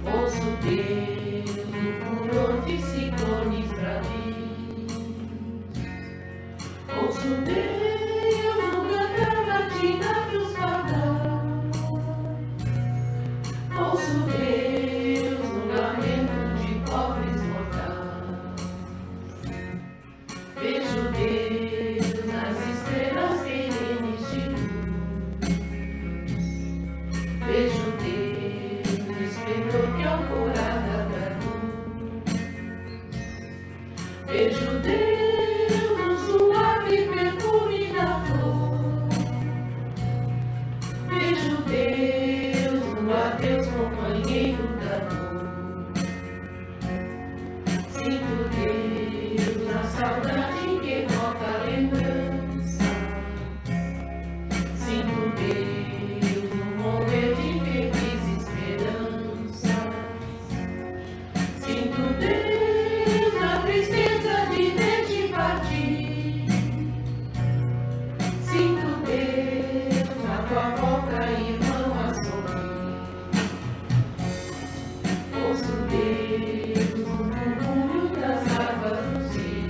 Ouço Deus, o furor de ciclones bravios. Ouço Deus, o cantar batida dos pardais. Ouço Deus, o lamento de pobres mortais. Vejo Deus nas estrelas perenes de luz. Vejo Deus no esplendor que alvorada traduz. Vejo Deus no suave perfume da flor. Vejo Deus no adeus companheiro da dor. Sinto Deus na saudade que evoca a lembrança. Sinto Deus no mover de feliz esperança. Sinto Deus na tristeza de ver-te partir. Sinto Deus na tua volta, irmão, a sorrir. Ouço Deus no murmúrio das águas do rio.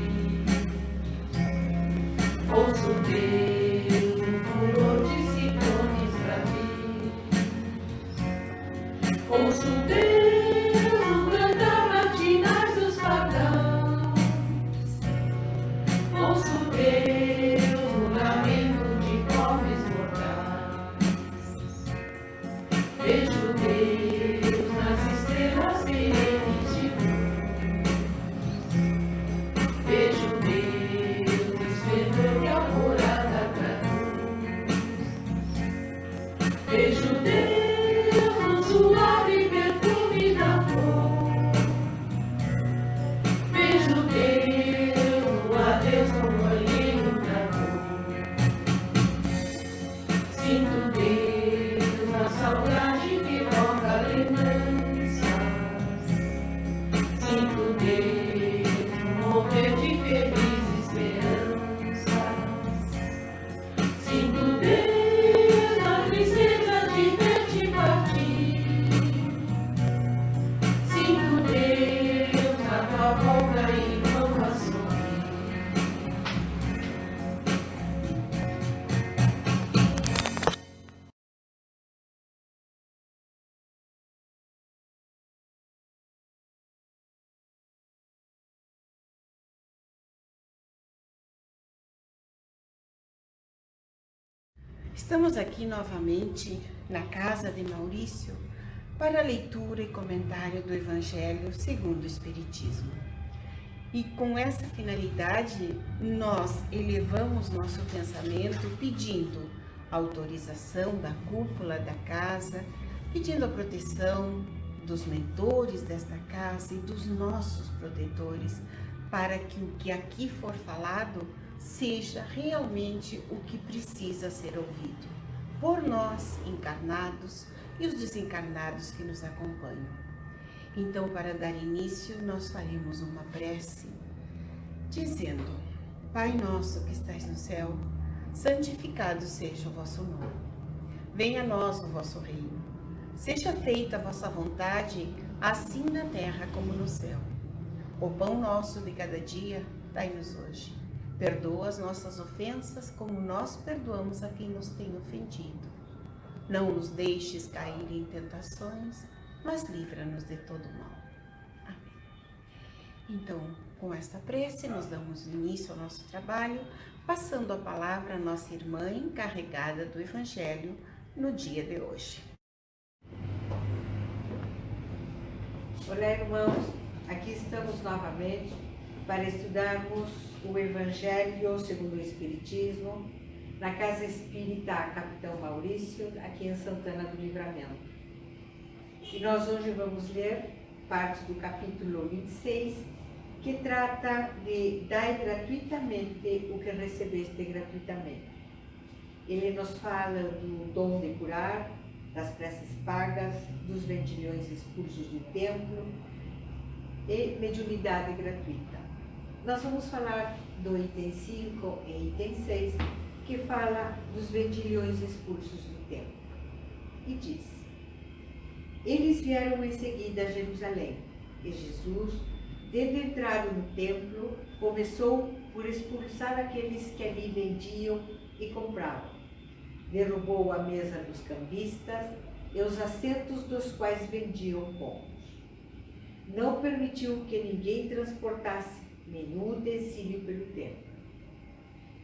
Ouço Deus no furor de ciclones bravios. Ouço Deus no cantar matinais dos pardais. Ouço Deus no lamento de pobres mortais. Vejo Deus nas estrelas perenes de luz. Vejo Deus no esplendor que a alvorada traduz. Vejo Deus no suave perfume da flor. Vejo Deus no adeus companheiro da dor. Sinto Deus na saudade que evoca a lembrança. Sinto Deus no mover de feliz esperança. Sinto Deus na tristeza de ver-te partir. Sinto Deus na tua volta, irmão, a sorrir. Estamos aqui novamente na casa de Maurício para a leitura e comentário do Evangelho segundo o Espiritismo. E com essa finalidade, nós elevamos nosso pensamento pedindo a autorização da cúpula da casa, pedindo a proteção dos mentores desta casa e dos nossos protetores, para que o que aqui for falado seja realmente o que precisa ser ouvido por nós encarnados e os desencarnados que nos acompanham. Então, para dar início, nós faremos uma prece dizendo: Pai nosso que estais no céu, santificado seja o vosso nome. Venha a nós o vosso reino. Seja feita a vossa vontade, assim na terra como no céu. O pão nosso de cada dia, dai-nos hoje. Perdoa as nossas ofensas, como nós perdoamos a quem nos tem ofendido. Não nos deixes cair em tentações, mas livra-nos de todo mal. Amém. Então, com esta prece, nós damos início ao nosso trabalho, passando a palavra à nossa irmã encarregada do Evangelho no dia de hoje. Olá, irmãos, aqui estamos novamente para estudarmos o Evangelho segundo o Espiritismo, na Casa Espírita Capitão Maurício, aqui em Santana do Livramento. E nós hoje vamos ler parte do capítulo 26, que trata de dai gratuitamente o que recebeste gratuitamente. Ele nos fala do dom de curar, das preces pagas, dos vendilhões expulsos do templo e mediunidade gratuita. Nós vamos falar do item 5 e item 6, que fala dos vendilhões expulsos do templo. E diz: Eles vieram em seguida a Jerusalém, e Jesus, tendo entrado no templo, começou por expulsar aqueles que ali vendiam e compravam. Derrubou a mesa dos cambistas e os assentos dos quais vendiam pombos. Não permitiu que ninguém transportasse nenhum utensílio pelo templo.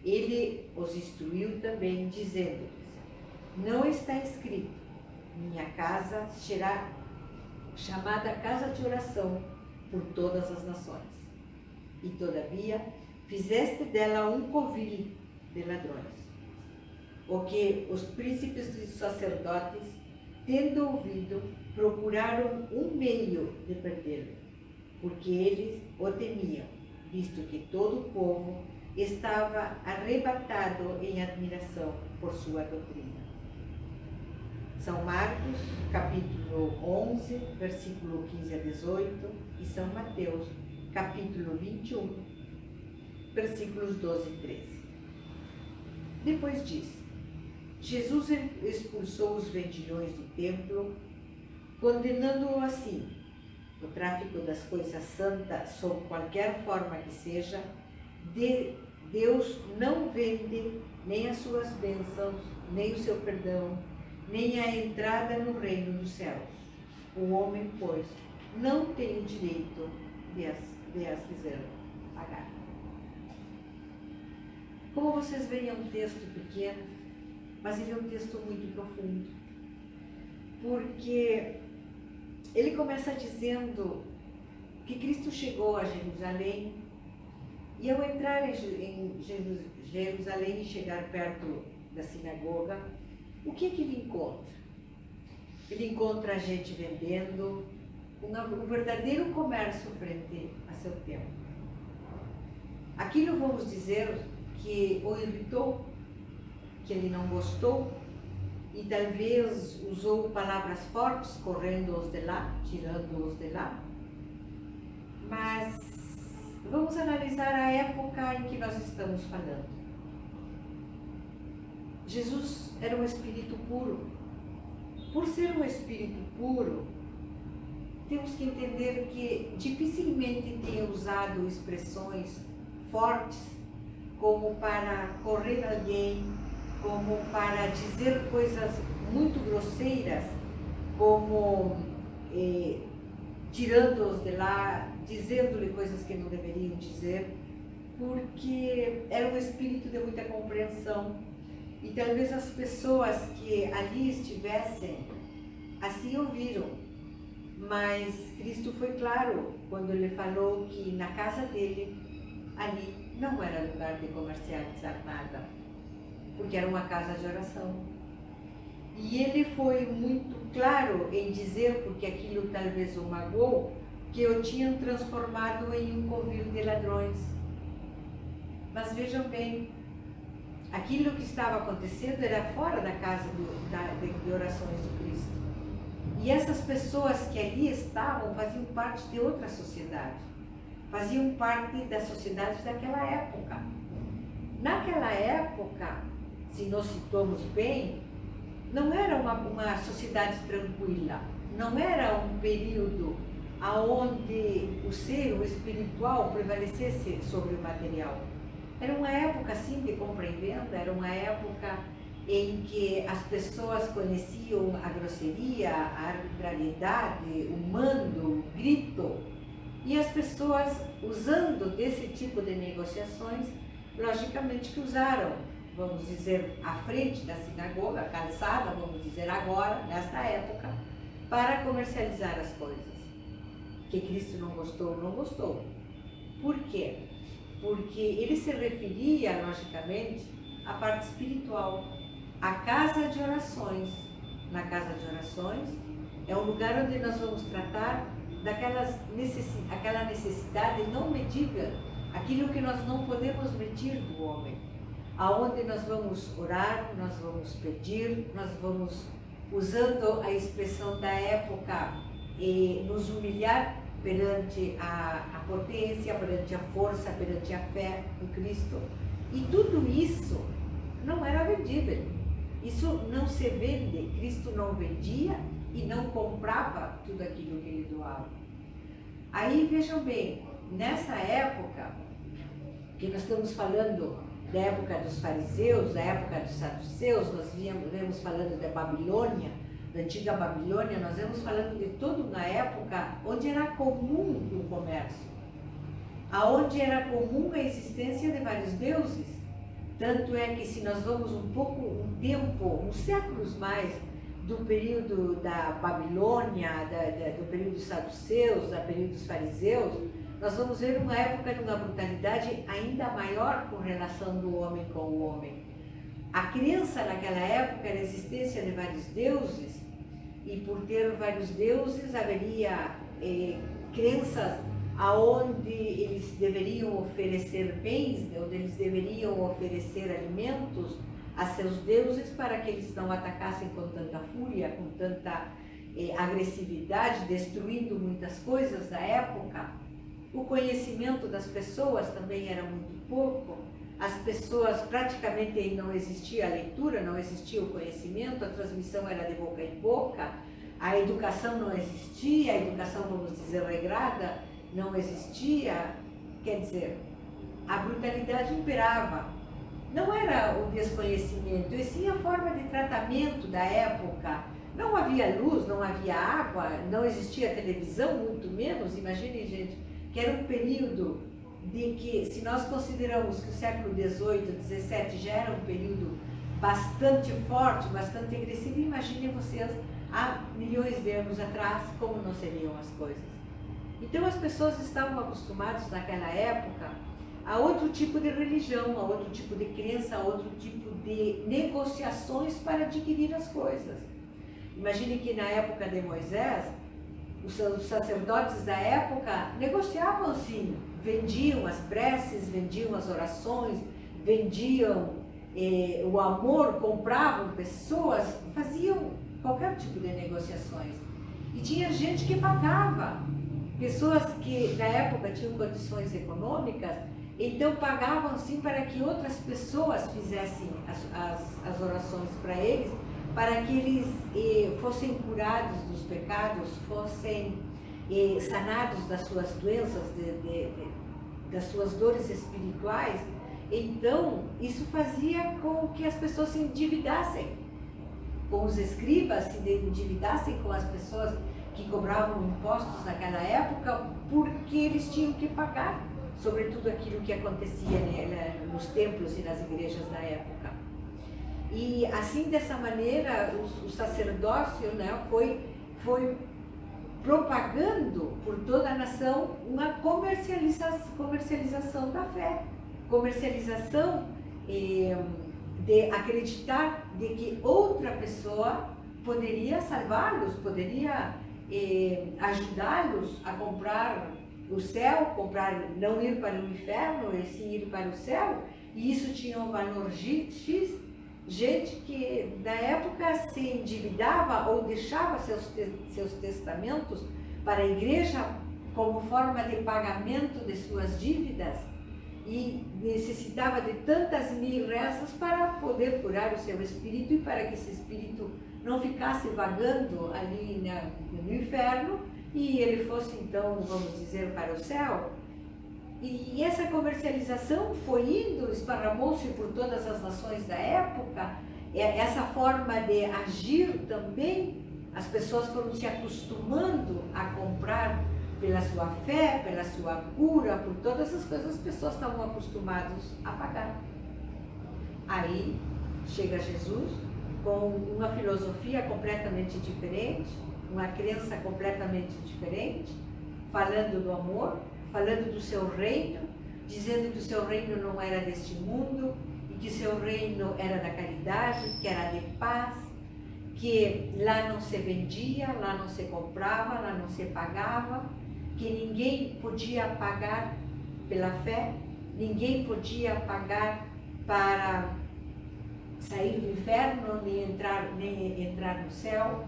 Ele os instruiu também, dizendo-lhes: não está escrito, minha casa será chamada casa de oração por todas as nações. E todavia fizeste dela um covil de ladrões. O que os príncipes dos sacerdotes, tendo ouvido, procuraram um meio de perdê-lo, porque eles o temiam, visto que todo o povo estava arrebatado em admiração por sua doutrina. São Marcos, capítulo 11, versículo 15 a 18, e São Mateus, capítulo 21, versículos 12 e 13. Depois disso, Jesus expulsou os vendilhões do templo, condenando-o assim: o tráfico das coisas santas, sob qualquer forma que seja, Deus não vende nem as suas bênçãos, nem o seu perdão, nem a entrada no reino dos céus. O homem, pois, não tem o direito de as fazer pagar. Como vocês veem, é um texto pequeno, mas ele é um texto muito profundo, porque ele começa dizendo que Cristo chegou a Jerusalém, e ao entrar em Jerusalém e chegar perto da sinagoga, o que ele encontra? Ele encontra a gente vendendo, um verdadeiro comércio frente a seu templo. Aquilo, vamos dizer, que o irritou, que ele não gostou, e talvez usou palavras fortes, correndo-os de lá, tirando-os de lá. Mas vamos analisar a época em que nós estamos falando. Jesus era um espírito puro. Por ser um espírito puro, temos que entender que dificilmente tinha usado expressões fortes como para correr alguém, como para dizer coisas muito grosseiras, como tirando-os de lá, dizendo-lhe coisas que não deveriam dizer, porque era um espírito de muita compreensão. E talvez as pessoas que ali estivessem assim ouviram, mas Cristo foi claro quando ele falou que na casa dele, ali não era lugar de comercializar nada, porque era uma casa de oração. E ele foi muito claro em dizer, porque aquilo talvez o magoou, que o tinham transformado em um covil de ladrões. Mas vejam bem, aquilo que estava acontecendo era fora da casa de orações do Cristo. E essas pessoas que ali estavam faziam parte de outra sociedade, faziam parte da sociedade daquela época. Naquela época, se nós situamos bem, não era uma sociedade tranquila, não era um período onde o ser, o espiritual, prevalecesse sobre o material. Era uma época assim de compra e venda, era uma época em que as pessoas conheciam a grosseria, a arbitrariedade, o mando, o grito, e as pessoas, usando desse tipo de negociações, logicamente que usaram, vamos dizer, a frente da sinagoga, a calçada, vamos dizer agora, nesta época, para comercializar as coisas. Que Cristo não gostou. Por quê? Porque ele se referia, logicamente, à parte espiritual, à casa de orações. Na casa de orações é um lugar onde nós vamos tratar daquela necessidade não medível, aquilo que nós não podemos medir do homem, aonde nós vamos orar, nós vamos pedir, nós vamos, usando a expressão da época, nos humilhar perante a potência, perante a força, perante a fé do Cristo. E tudo isso não era vendível. Isso não se vende. Cristo não vendia e não comprava tudo aquilo que ele doava. Aí vejam bem, nessa época, que nós estamos falando da época dos fariseus, da época dos saduceus, nós vemos falando da Babilônia, da antiga Babilônia, nós vemos falando de toda uma época onde era comum o comércio, aonde era comum a existência de vários deuses. Tanto é que se nós vamos um tempo, uns séculos mais, do período da Babilônia, do período dos saduceus, do período dos fariseus, nós vamos ver uma época de uma brutalidade ainda maior com relação do homem com o homem. A crença naquela época era a existência de vários deuses, e por ter vários deuses haveria crenças aonde eles deveriam oferecer bens, onde eles deveriam oferecer alimentos a seus deuses para que eles não atacassem com tanta fúria, com tanta agressividade, destruindo muitas coisas da época. O conhecimento das pessoas também era muito pouco. As pessoas, praticamente não existia a leitura, não existia o conhecimento, a transmissão era de boca em boca, a educação não existia, a educação, vamos dizer, regrada, não existia. Quer dizer, a brutalidade imperava. Não era o desconhecimento, e sim a forma de tratamento da época. Não havia luz, não havia água, não existia televisão, muito menos. Imaginem, gente, que era um período de que, se nós consideramos que o século XVIII, XVII já era um período bastante forte, bastante agressivo, imaginem vocês, há milhões de anos atrás, como não seriam as coisas. Então as pessoas estavam acostumadas naquela época a outro tipo de religião, a outro tipo de crença, a outro tipo de negociações para adquirir as coisas. Imagine que na época de Moisés, os sacerdotes da época negociavam sim, vendiam as preces, vendiam as orações, vendiam o amor, compravam pessoas, faziam qualquer tipo de negociações. E tinha gente que pagava, pessoas que na época tinham condições econômicas, então pagavam sim para que outras pessoas fizessem as orações para eles, para que eles fossem curados dos pecados, fossem sanados das suas doenças, das suas dores espirituais. Então isso fazia com que as pessoas se endividassem, com os escribas se endividassem com as pessoas que cobravam impostos naquela época, porque eles tinham que pagar sobre tudo aquilo que acontecia nos templos e nas igrejas da época. E assim, dessa maneira, o sacerdócio, né, foi propagando por toda a nação uma comercialização da fé, comercialização de acreditar de que outra pessoa poderia salvá-los, poderia ajudá-los a comprar o céu, não ir para o inferno, e sim ir para o céu, e isso tinha um valor X. Gente que na época se endividava ou deixava seus testamentos para a igreja como forma de pagamento de suas dívidas, e necessitava de tantas mil rezas para poder curar o seu espírito e para que esse espírito não ficasse vagando ali no inferno e ele fosse então, vamos dizer, para o céu. E essa comercialização foi indo, esparramou-se por todas as nações da época. Essa forma de agir também, as pessoas foram se acostumando a comprar pela sua fé, pela sua cura, por todas as coisas, as pessoas estavam acostumadas a pagar. Aí chega Jesus com uma filosofia completamente diferente, uma crença completamente diferente, falando do amor, falando do seu reino, dizendo que o seu reino não era deste mundo e que o seu reino era da caridade, que era de paz, que lá não se vendia, lá não se comprava, lá não se pagava, que ninguém podia pagar pela fé, ninguém podia pagar para sair do inferno, nem entrar no céu,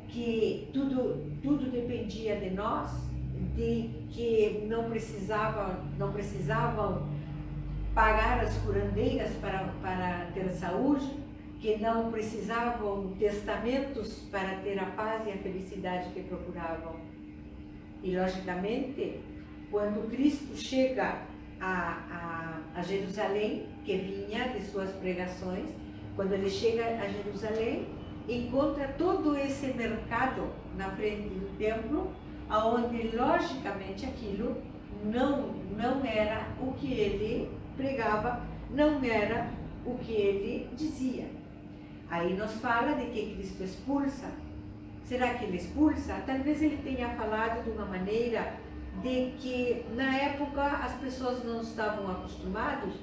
que tudo dependia de nós, de que não precisavam pagar as curandeiras para ter saúde, que não precisavam testamentos para ter a paz e a felicidade que procuravam. E, logicamente, quando Cristo chega a Jerusalém, que vinha de suas pregações, quando ele chega a Jerusalém, encontra todo esse mercado na frente do templo, onde, logicamente, aquilo não era o que ele pregava, não era o que ele dizia. Aí nos fala de que Cristo expulsa. Será que ele expulsa? Talvez ele tenha falado de uma maneira de que na época as pessoas não estavam acostumadas,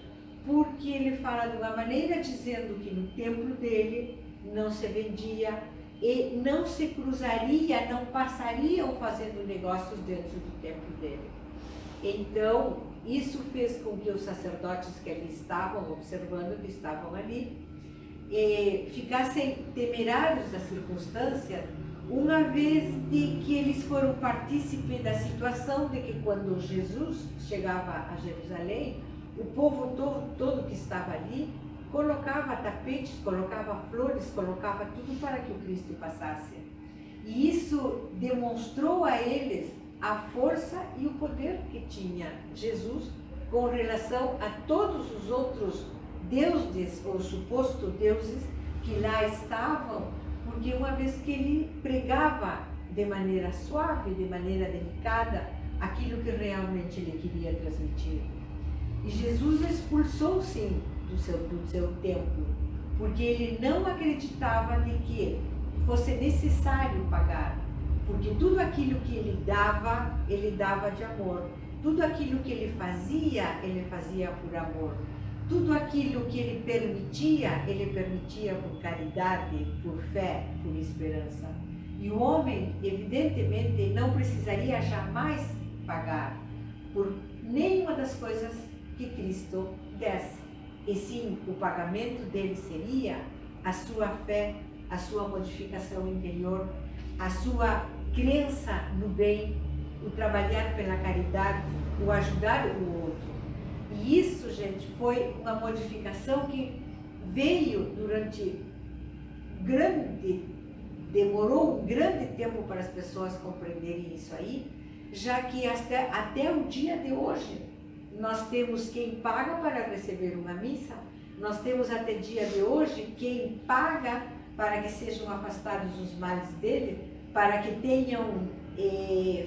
porque ele fala de uma maneira dizendo que no templo dele não se vendia e não se cruzaria, não passariam fazendo negócios dentro do templo dele. Então, isso fez com que os sacerdotes que ali estavam, observando que estavam ali, ficassem temerários da circunstância, uma vez de que eles foram partícipes da situação de que quando Jesus chegava a Jerusalém, o povo todo que estava ali colocava tapetes, colocava flores, colocava tudo para que o Cristo passasse. E isso demonstrou a eles a força e o poder que tinha Jesus com relação a todos os outros deuses ou supostos deuses que lá estavam, porque uma vez que ele pregava de maneira suave, de maneira delicada, aquilo que realmente ele queria transmitir. E Jesus expulsou, sim, do seu templo, porque ele não acreditava de que fosse necessário pagar, porque tudo aquilo que ele dava de amor, tudo aquilo que ele fazia por amor, tudo aquilo que ele permitia por caridade, por fé, por esperança. E o homem, evidentemente, não precisaria jamais pagar por nenhuma das coisas que Cristo desse. E sim, o pagamento dele seria a sua fé, a sua modificação interior, a sua crença no bem, o trabalhar pela caridade, o ajudar o outro. E isso, gente, foi uma modificação que veio demorou um grande tempo para as pessoas compreenderem isso aí, já que até o dia de hoje nós temos quem paga para receber uma missa, nós temos até dia de hoje quem paga para que sejam afastados os males dele, para que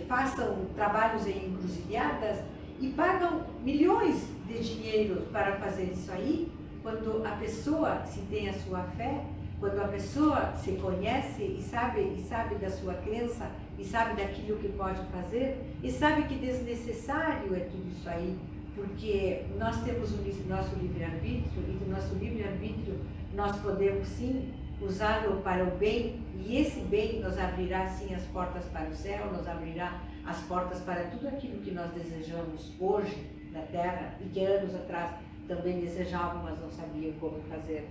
façam trabalhos em encruzilhadas e pagam milhões de dinheiro para fazer isso aí, quando a pessoa se tem a sua fé, quando a pessoa se conhece e sabe da sua crença, e sabe daquilo que pode fazer, e sabe que desnecessário é tudo isso aí, porque nós temos o nosso livre-arbítrio, e do nosso livre-arbítrio nós podemos sim usá-lo para o bem, e esse bem nos abrirá sim as portas para o céu, nos abrirá as portas para tudo aquilo que nós desejamos hoje na Terra, e que anos atrás também desejavam, mas não sabiam como fazer.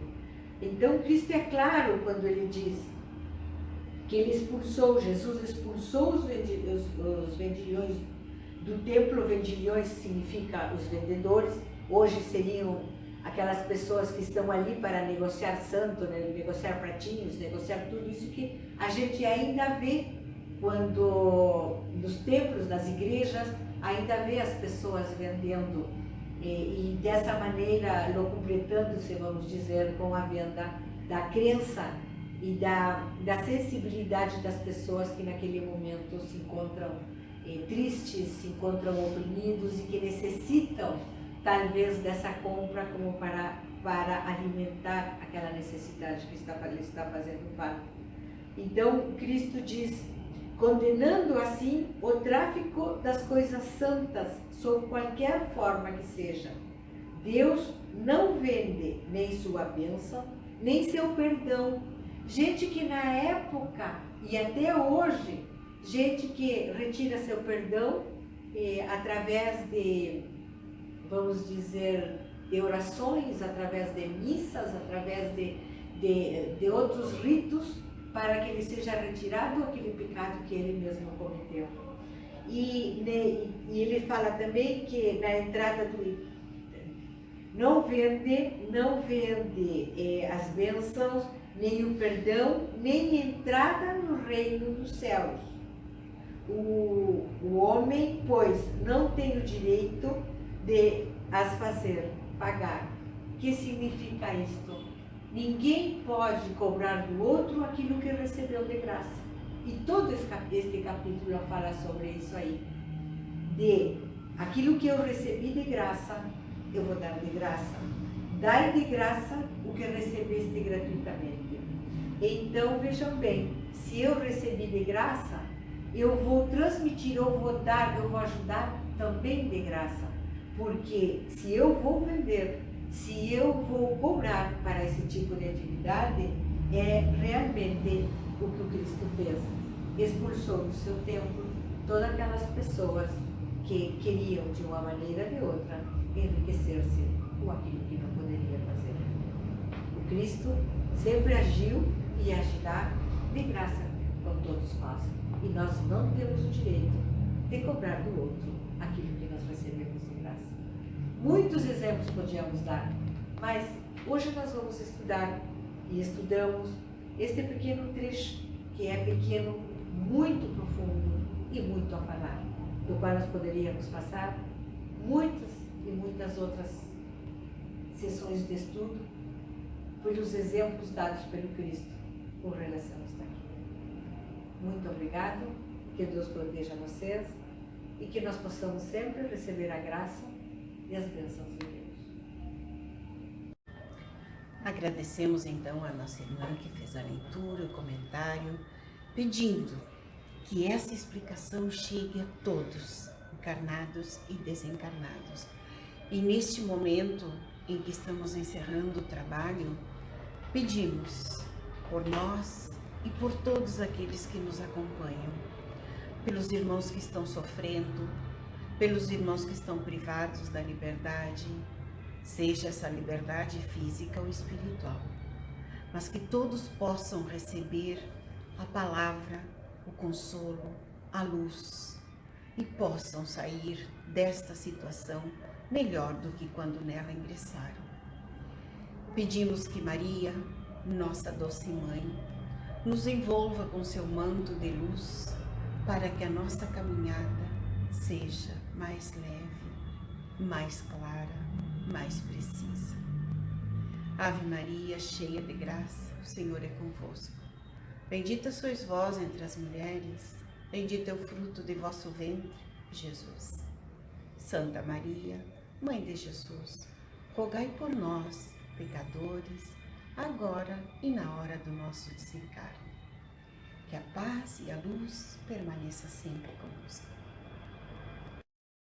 Então Cristo é claro quando ele diz que Jesus expulsou os vendilhões do templo. Vendilhões significa os vendedores, hoje seriam aquelas pessoas que estão ali para negociar santo, né? Negociar pratinhos, negociar tudo isso que a gente ainda vê quando nos templos, nas igrejas, ainda vê as pessoas vendendo e dessa maneira locupletando-se, vamos dizer, com a venda da crença e da sensibilidade das pessoas que naquele momento se encontram tristes, se encontram oprimidos e que necessitam talvez dessa compra como para alimentar aquela necessidade que ele está fazendo falta. Então Cristo diz, condenando assim o tráfico das coisas santas, sob qualquer forma que seja. Deus não vende nem sua bênção, nem seu perdão. Gente que na época e até hoje, gente que retira seu perdão através de, vamos dizer, de orações, através de missas, através de outros ritos, para que ele seja retirado aquele pecado que ele mesmo cometeu. E ele fala também que na entrada não vende as bênçãos, nem o perdão, nem entrada no reino dos céus. O homem, pois, não tem o direito de as fazer pagar. O que significa isto? Ninguém pode cobrar do outro aquilo que recebeu de graça. E todo este capítulo fala sobre isso aí. De aquilo que eu recebi de graça, eu vou dar de graça. Dai de graça o que recebeste gratuitamente. Então, vejam bem, se eu recebi de graça, eu vou transmitir, eu vou dar, eu vou ajudar também de graça. Porque se eu vou vender, se eu vou cobrar para esse tipo de atividade, é realmente o que o Cristo fez. Expulsou do seu templo todas aquelas pessoas que queriam, de uma maneira ou de outra, enriquecer-se com aquilo que não poderia fazer. O Cristo sempre agiu e agirá de graça com todos nós. E nós não temos o direito de cobrar do outro aquilo que nós recebemos de graça. Muitos exemplos podíamos dar, mas hoje nós vamos estudar e estudamos este pequeno trecho, que é pequeno, muito profundo e muito a falar, do qual nós poderíamos passar muitas e muitas outras sessões de estudo pelos exemplos dados pelo Cristo com relação a isso aqui. Muito obrigado, que Deus proteja vocês e que nós possamos sempre receber a graça e as bênçãos de Deus. Agradecemos então a nossa irmã que fez a leitura, o comentário, pedindo que essa explicação chegue a todos, encarnados e desencarnados. E neste momento em que estamos encerrando o trabalho, pedimos por nós e por todos aqueles que nos acompanham, pelos irmãos que estão sofrendo, pelos irmãos que estão privados da liberdade, seja essa liberdade física ou espiritual, mas que todos possam receber a palavra, o consolo, a luz e possam sair desta situação melhor do que quando nela ingressaram. Pedimos que Maria, nossa doce mãe, nos envolva com seu manto de luz para que a nossa caminhada seja mais leve, mais clara, mais precisa. Ave Maria, cheia de graça, o Senhor é convosco. Bendita sois vós entre as mulheres, bendito é o fruto de vosso ventre, Jesus. Santa Maria, Mãe de Jesus, rogai por nós, pecadores, agora e na hora do nosso desencarne. Que a paz e a luz permaneça sempre conosco.